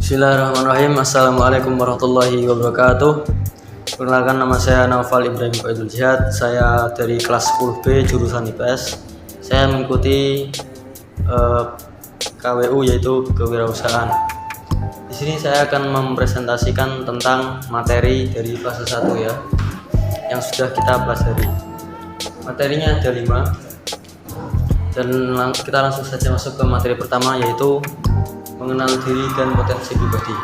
Bismillahirrahmanirrahim. Assalamualaikum warahmatullahi wabarakatuh. Perkenalkan, nama saya Naufal Ibrahim Faidul Jihad. Saya dari kelas 10B jurusan IPS. Saya mengikuti KWU yaitu kewirausahaan. Di sini saya akan mempresentasikan tentang materi dari fase 1 ya, yang sudah kita pelajari. Materinya ada 5. Dan kita langsung saja masuk ke materi pertama, yaitu mengenal diri dan potensi pribadi.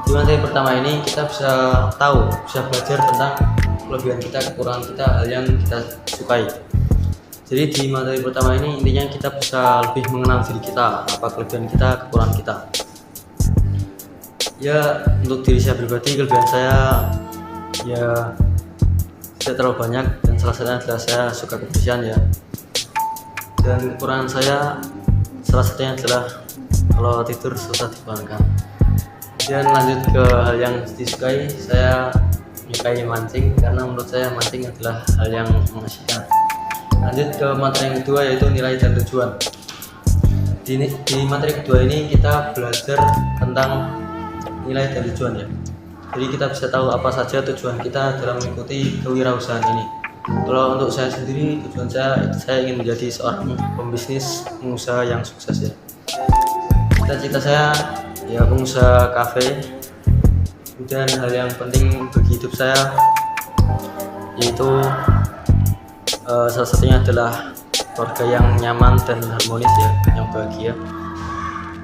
Di materi pertama ini kita bisa belajar tentang kelebihan kita, kekurangan kita, hal yang kita sukai. Jadi di materi pertama ini intinya kita bisa lebih mengenal diri kita, apa kelebihan kita, kekurangan kita. Ya, untuk diri saya pribadi, kelebihan saya ya tidak terlalu banyak, dan salah satunya adalah saya suka kebersihan ya. Dan kekurangan saya salah satunya adalah kalau tidur susah dibangunkan. Kemudian lanjut ke hal yang disukai, saya menyukai mancing karena menurut saya mancing adalah hal yang mengasihkan. Lanjut ke materi yang kedua, yaitu nilai dan tujuan. Di materi kedua ini kita belajar tentang nilai dan tujuan ya. Jadi kita bisa tahu apa saja tujuan kita dalam mengikuti kewirausahaan ini. Kalau untuk saya sendiri, tujuan saya ingin menjadi seorang pembisnis, pengusaha yang sukses ya. Cita-cita saya ya pengusaha kafe. Kemudian hal yang penting bagi hidup saya yaitu salah satunya adalah keluarga yang nyaman dan harmonis ya, yang bahagia.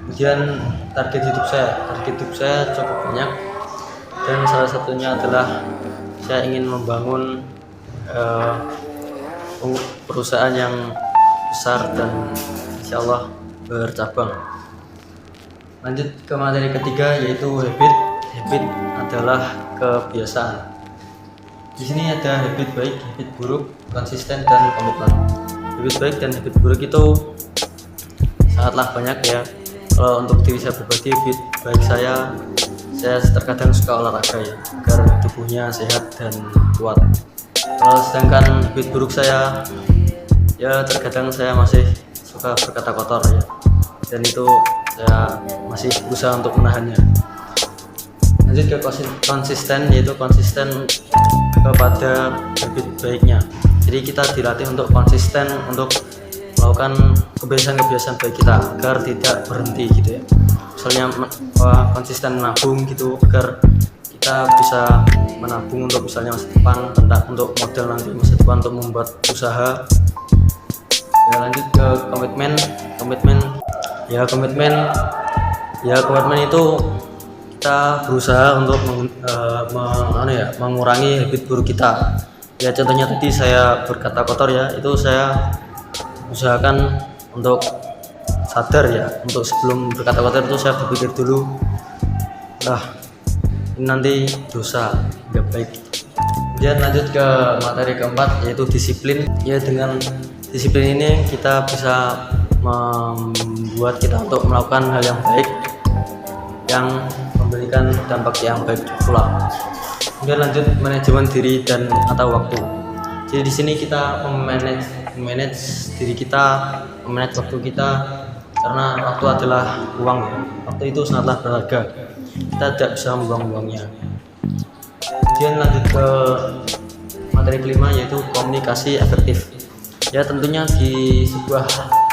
Kemudian target hidup saya cukup banyak, dan salah satunya adalah saya ingin membangun perusahaan yang besar dan insya Allah bercabang. Lanjut ke materi ketiga, yaitu habit. Habit adalah kebiasaan. Di sini ada habit baik, habit buruk, konsisten, dan komitmen. Habit baik dan habit buruk itu sangatlah banyak ya. Kalau untuk diri saya pribadi, habit baik saya terkadang suka olahraga ya, agar tubuhnya sehat dan kuat. Kalau sedangkan habit buruk saya ya terkadang saya masih suka berkata kotor ya, dan itu saya masih berusaha untuk menahannya. Lanjut ke konsisten, yaitu konsisten kepada habit baiknya. Jadi kita dilatih untuk konsisten untuk melakukan kebiasaan-kebiasaan baik kita agar tidak berhenti gitu ya. Misalnya konsisten menabung gitu, agar kita bisa menabung untuk misalnya masa depan, untuk modal nanti masa depan untuk membuat usaha ya. Lanjut ke komitmen itu kita berusaha untuk mengurangi habit buruk kita ya. Contohnya tadi saya berkata kotor ya, itu saya usahakan untuk sadar ya, untuk sebelum berkata kotor itu saya berpikir dulu, ini nanti dosa, nggak baik. Kemudian lanjut ke materi keempat, yaitu disiplin ya. Dengan disiplin ini kita bisa membuat kita untuk melakukan hal yang baik yang memberikan dampak yang baik pula. Kemudian lanjut manajemen diri dan atau waktu. Jadi di sini kita memanage diri kita, memanage waktu kita, karena waktu adalah uang ya. Waktu itu sangatlah berharga, kita tidak bisa membuang-buangnya. Kemudian lanjut ke materi kelima, yaitu komunikasi efektif. Ya, tentunya di sebuah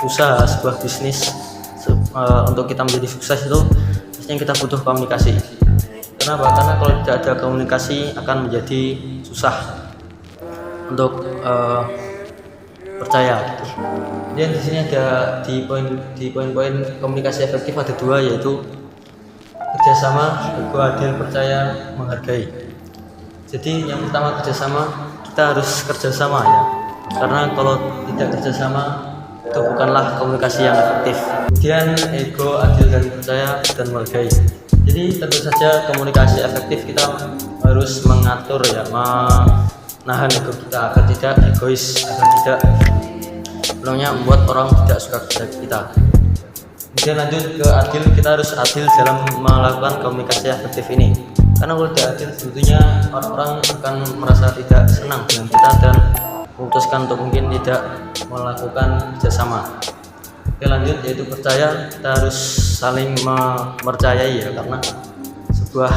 usaha, sebuah bisnis, untuk kita menjadi sukses itu pastinya kita butuh komunikasi. Kenapa? Karena kalau tidak ada komunikasi akan menjadi susah untuk percaya gitu. Kemudian di sini ada di poin-poin komunikasi efektif ada 2, yaitu kerjasama, kedua adil, percaya, menghargai. Jadi yang pertama kerjasama, kita harus kerjasama ya, karena kalau tidak kerjasama itu bukanlah komunikasi yang efektif. Kemudian ego, adil, dan percaya, dan menghargai. Jadi tentu saja komunikasi efektif kita harus mengatur ya, menahan ego kita agar tidak egois, agar tidak membuat orang tidak suka kepada kita. Kemudian lanjut ke adil, kita harus adil dalam melakukan komunikasi efektif ini. Karena kalau tidak adil, tentunya orang-orang akan merasa tidak senang dengan kita dan memutuskan untuk mungkin tidak melakukan kerjasama. Oke, lanjut, yaitu percaya. Kita harus saling mempercayai ya, karena sebuah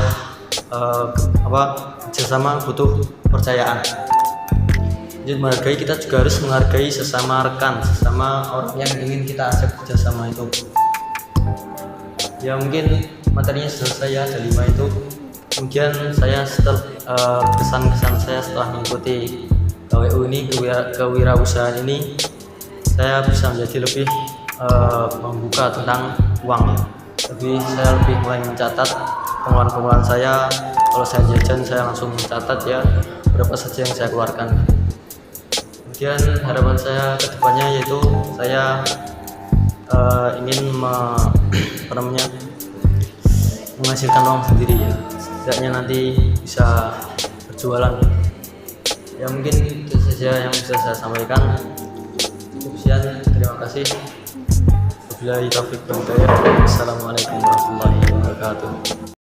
kerjasama butuh kepercayaan. Jadi menghargai, kita juga harus menghargai sesama rekan, sesama orang yang ingin kita ajak kerjasama itu. Ya mungkin materinya selesai ya, ada 5 itu. Kemudian saya setelah kesan-kesan saya setelah mengikuti KWU ini, kewirausahaan ini, saya bisa menjadi lebih membuka tentang uang ya. Jadi saya lebih mulai mencatat pengeluaran saya. Kalau saya jajan, saya langsung mencatat ya berapa saja yang saya keluarkan. Kemudian harapan saya ke depannya yaitu saya ingin menghasilkan uang sendiri ya, setidaknya nanti bisa berjualan ya. Mungkin itu saja yang bisa saya sampaikan. Sekian, terima kasih. Wabillahi taufiq wal hidayah. Assalamualaikum warahmatullahi wabarakatuh.